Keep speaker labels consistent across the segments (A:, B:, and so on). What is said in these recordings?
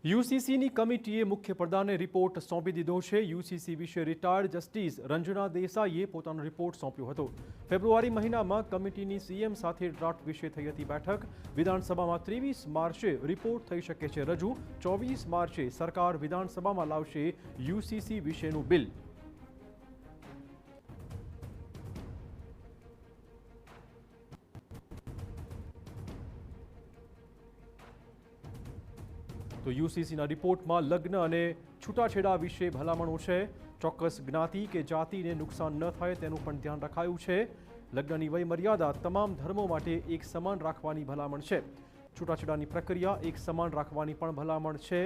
A: યુસીસીની કમિટીએ મુખ્ય પ્રધાને રિપોર્ટ સોંપી દીધો છે। યુસીસી વિશે રિટાયર્ડ જસ્ટિસ રંજના દેસાઈએ પોતાનો રિપોર્ટ સોંપ્યો હતો। ફેબ્રુઆરી મહિનામાં કમિટીની સીએમ સાથે ડ્રાફ્ટ વિશે થઈ હતી બેઠક। વિધાનસભામાં 23 માર્ચે રિપોર્ટ થઈ શકે છે રજૂ। 24 માર્ચે સરકાર વિધાનસભામાં લાવશે યુસીસી વિશેનું બિલ। તો યુસીસીના રિપોર્ટમાં લગ્ન અને છૂટાછેડા વિશે ભલામણો છે। ચોક્કસ જ્ઞાતિ કે જાતિને નુકસાન ન થાય તેનું પણ ધ્યાન રખાયું છે। લગ્નની વય મર્યાદા તમામ ધર્મો માટે એક સમાન રાખવાની ભલામણ છે। છૂટાછેડાની પ્રક્રિયા એક સમાન રાખવાની પણ ભલામણ છે।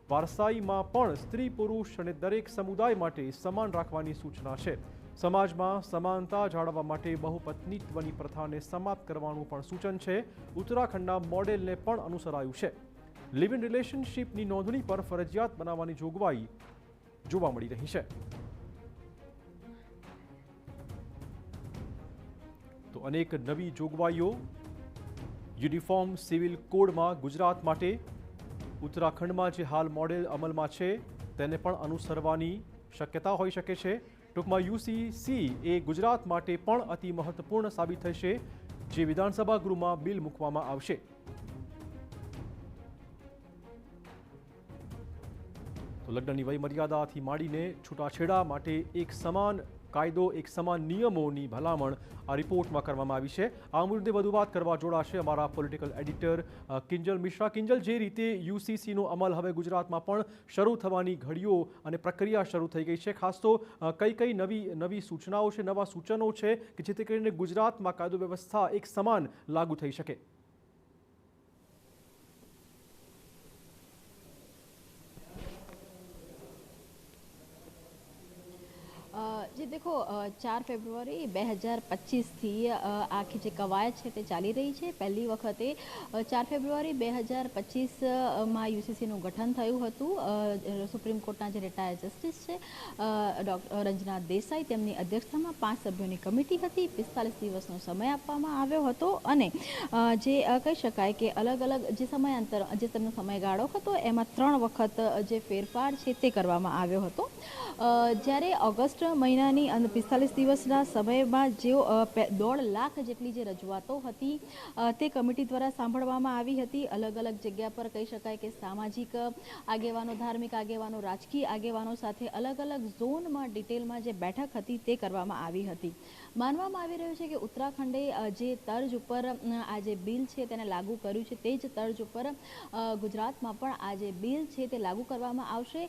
A: વારસાઈમાં પણ સ્ત્રી પુરુષ અને દરેક સમુદાય માટે સમાન રાખવાની સૂચના છે। સમાજમાં સમાનતા જાળવવા માટે બહુપત્નીત્વની પ્રથાને સમાપ્ત કરવાનું પણ સૂચન છે। ઉત્તરાખંડના મોડેલને પણ અનુસરાયું છે। લિવ ઇન રિલેશનશીપની નોંધણી પર ફરજિયાત બનાવવાની જોગવાઈ જોવા મળી રહી છે। તો અનેક નવી જોગવાઈઓ યુનિફોર્મ સિવિલ કોડમાં ગુજરાત માટે। ઉત્તરાખંડમાં જે હાલ મોડેલ અમલમાં છે તેને પણ અનુસરવાની શક્યતા હોઈ શકે છે। ટૂંકમાં યુસીસી એ ગુજરાત માટે પણ અતિ મહત્વપૂર્ણ સાબિત થશે, જે વિધાનસભા ગૃહમાં બિલ મૂકવામાં આવશે। તો લગ્નની વય મર્યાદાથી માંડીને છૂટાછેડા માટે એક સમાન કાયદો, એક સમાન નિયમોની ભલામણ આ રિપોર્ટમાં કરવામાં આવી છે। આ મુદ્દે વધુ વાત કરવા જોડાશે અમારા પોલિટિકલ એડિટર કિંજલ મિશ્રા। કિંજલ, જે રીતે યુસીસીનો અમલ હવે ગુજરાતમાં પણ શરૂ થવાની ઘડીઓ અને પ્રક્રિયા શરૂ થઈ ગઈ છે, ખાસ તો કઈ નવી સૂચનાઓ છે, નવા સૂચનો છે કે જેથી કરીને ગુજરાતમાં કાયદો વ્યવસ્થા એક સમાન લાગુ થઈ શકે?
B: जी देखो, 4 ફેબ્રુઆરી 2025 આખી જે કવાયત છે તે ચાલી રહી છે। પહેલી વખતે 4 ફેબ્રુઆરી 2025 યુસીસીનું ગઠન થયું હતું। સુપ્રીમ કોર્ટના જે રિટાયર્ડ જસ્ટિસ છે રંજના દેસાઈ, તેમની અધ્યક્ષતામાં 5 સભ્યોની કમિટી હતી। 45 દિવસનો સમય આપવામાં આવ્યો હતો અને જે કહી શકાય કે અલગ અલગ જે સમયાંતર જે તેમનો સમયગાળો હતો એમાં 3 વખત જે ફેરફાર છે તે કરવામાં આવ્યો હતો। જ્યારે ઓગસ્ટ મહિનાની 45 દિવસના સમયમાં જેઓ 1.5 લાખ જેટલી જે રજૂઆતો હતી તે કમિટી દ્વારા સાંભળવામાં આવી હતી। અલગ અલગ જગ્યા પર કહી શકાય કે સામાજિક આગેવાનો, ધાર્મિક આગેવાનો, રાજકીય આગેવાનો સાથે અલગ અલગ ઝોનમાં ડિટેલમાં જે બેઠક હતી તે કરવામાં આવી હતી। માનવામાં આવી રહ્યું છે કે ઉત્તરાખંડે જે તર્જ ઉપર આ જે બિલ છે તેને લાગુ કર્યું છે તે જ તર્જ ઉપર ગુજરાતમાં પણ આ જે બિલ છે તે લાગુ કરવામાં આવશે।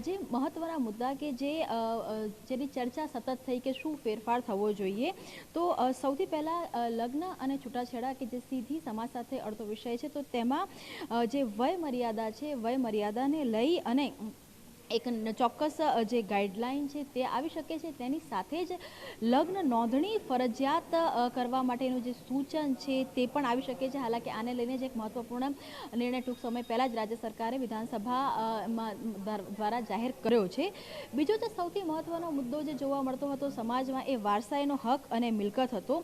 B: જે મહત્વના મુદ્દા કે જેની ચર્ચા સતત થઈ કે શું ફેરફાર થવો જોઈએ, તો સૌથી પહેલાં લગ્ન અને છૂટાછેડા કે જે સીધી સમાજ સાથે અડતો વિષય છે, તો તેમાં જે વય મર્યાદા છે, વય મર્યાદાને લઈ અને એક ચોક્કસ જે ગાઈડલાઈન છે તે આવી શકે છે। તેની સાથે જ લગ્ન નોંધણી ફરજિયાત કરવા માટેનું જે સૂચન છે તે પણ આવી શકે છે। હાલાકી આને લઈને જ એક મહત્વપૂર્ણ નિર્ણય ટૂંક સમય પહેલાં જ રાજ્ય સરકારે વિધાનસભા દ્વારા જાહેર કર્યો છે। બીજો તો સૌથી મહત્વનો મુદ્દો જે જોવા મળતો હતો સમાજમાં એ વારસાઈનો હક અને મિલકત હતો।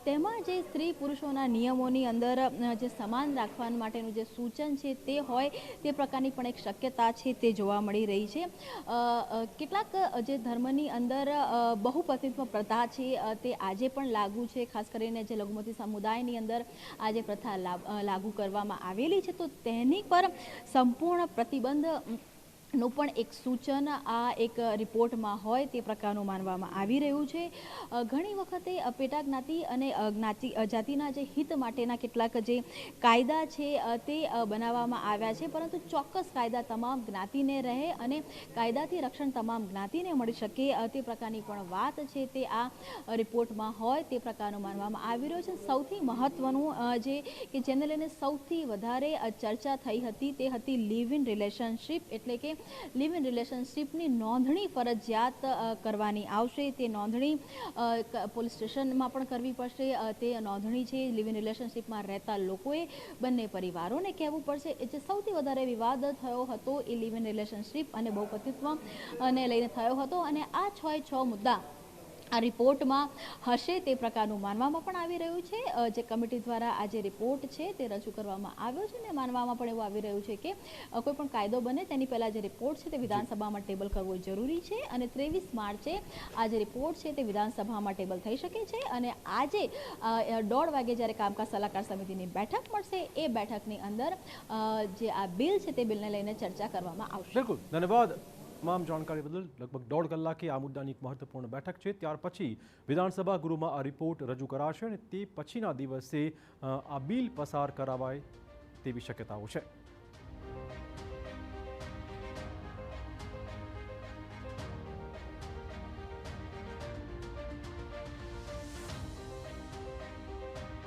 B: તેમાં જે સ્ત્રી પુરુષોના નિયમોની અંદર જે સમાન રાખવા માટેનું જે સૂચન છે તે હોય તે પ્રકારની પણ એક શક્યતા છે તે જોવા મળી રહી છે। કેટલાક જે ધર્મની અંદર બહુપતિત્વ પ્રથા છે તે આજે પણ લાગુ છે, ખાસ કરીને જે લઘુમતી સમુદાયની અંદર આ જે પ્રથા લાગુ કરવામાં આવેલી છે, તો તેની પર સંપૂર્ણ પ્રતિબંધ નું પણ એક સૂચન આ એક રિપોર્ટમાં હોય તે પ્રકારનું માનવામાં આવી રહ્યું છે। ઘણી વખતે પેટા જ્ઞાતિ અને જાતિના જે હિત માટેના કેટલાક જે કાયદા છે તે બનાવવામાં આવ્યા છે, પરંતુ ચોક્કસ કાયદા તમામ જ્ઞાતિને રહે અને કાયદાથી રક્ષણ તમામ જ્ઞાતિને મળી શકે તે પ્રકારની પણ વાત છે તે આ રિપોર્ટમાં હોય તે પ્રકારનું માનવામાં આવી રહ્યું છે। સૌથી મહત્વનું જે કે જેને લઈને સૌથી વધારે ચર્ચા થઈ હતી તે હતી લિવ ઇન રિલેશનશીપ, એટલે કે લિવ ઇન રિલેશનશીપની નોંધણી ફરજિયાત કરવાની આવશે। તે નોંધણી પોલીસ સ્ટેશનમાં પણ કરવી પડશે। તે નોંધણી છે લિવ ઇન રિલેશનશીપમાં રહેતા લોકોએ બંને પરિવારોને કહેવું પડશે। જે સૌથી વધારે વિવાદ થયો હતો એ લિવ ઇન રિલેશનશીપ અને બહુપતિત્વ ને લઈને થયો હતો અને આ 6 મુદ્દા આ રિપોર્ટમાં હશે તે પ્રકારનું માનવામાં પણ આવી રહ્યું છે। જે કમિટી દ્વારા આ જે રિપોર્ટ છે તે રજૂ કરવામાં આવ્યો છે અને માનવામાં પણ એવું આવી રહ્યું છે કે કોઈ પણ કાયદો બને તેની પહેલાં જે રિપોર્ટ છે તે વિધાનસભામાં ટેબલ કરવો જરૂરી છે અને 23 માર્ચે આ જે રિપોર્ટ છે તે વિધાનસભામાં ટેબલ થઈ શકે છે અને આજે 1:30 વાગે જ્યારે કામકાજ સલાહકાર સમિતિની બેઠક મળશે એ બેઠકની અંદર જે આ બિલ છે તે બિલને લઈને ચર્ચા કરવામાં આવશે।
A: બિલકુલ, ધન્યવાદ તમામ જાણકારી બદલ। લગભગ 1.5 કલાકે આ મુદ્દાની એક મહત્વપૂર્ણ બેઠક છે, ત્યાર પછી વિધાનસભા ગૃહમાં આ રિપોર્ટ રજૂ કરાશે અને તે પછીના દિવસે આ બિલ પસાર કરાવાય તેવી શક્યતાઓ છે।